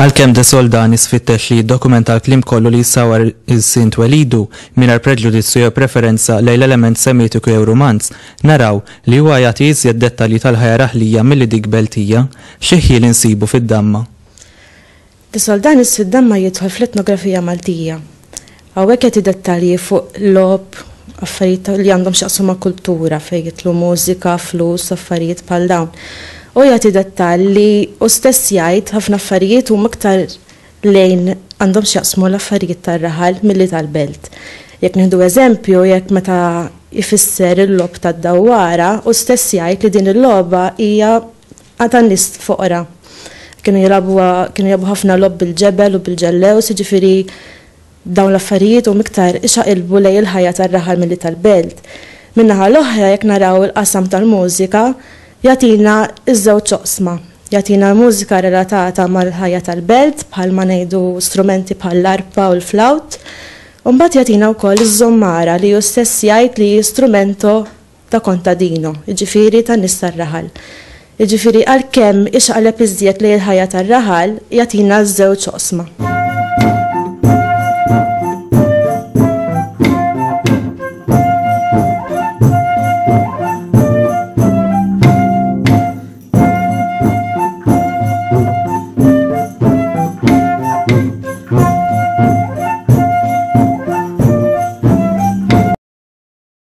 Għalkemm De Soldani sfittex li jiddokumenta l-kliem kollu li jissawar is-Sint Welidu mingħajr preġudizzju jew preferenza lejn l-element semitiku jew rumanz, naraw li huwa jagħti iżjed dettalji tal-ħajja raħlija milli dik beltija, xi ħiel insibu fid-damma. De Soldani fid-damma jidħol fl-etnografija Maltija. Hawnhekk qed dettalji fuq lob, affarijiet li għandhom x'jaqsmu ma' kultura fejn jitlu mużika, flus, affarijiet bħal dawn. U jagħti dettalji u stess jgħid ħafna affarijiet huma iktar lejn għandhom x'jaqsmu l-affarijiet tar-raħal milli tal-belt. Jekk nieħdu eżempju, jekk meta jfisser il-lob tad-dawwara u stess jgħid li din il-logħba hija tan-nies foqra. Kienu jilagħbu ħafna lob bil-ġebel u bil-ġellews, jiġifieri dawn l-affarijiet huma iktar ixaqilbu lejn il-ħajja tar-raħal milli tal-belt. Min-naħa l-oħra jekk naraw il-qasam tal-mużika jatina iż-żewġ oqsma. Jatina mużika relatata mal-ħajja tal-belt, bħal ma ngħidu strumenti bħal l-arpa u l-flawt. U mbagħad jatina wkoll iż-żommara li hu stess jgħid li strumento ta' contadino, jiġifieri tan-nies tar-raħal. Jiġifieri għalkemm ixqaleb iżjed lejn il-ħajja tar-raħal jatina ż-żewġ oqsma.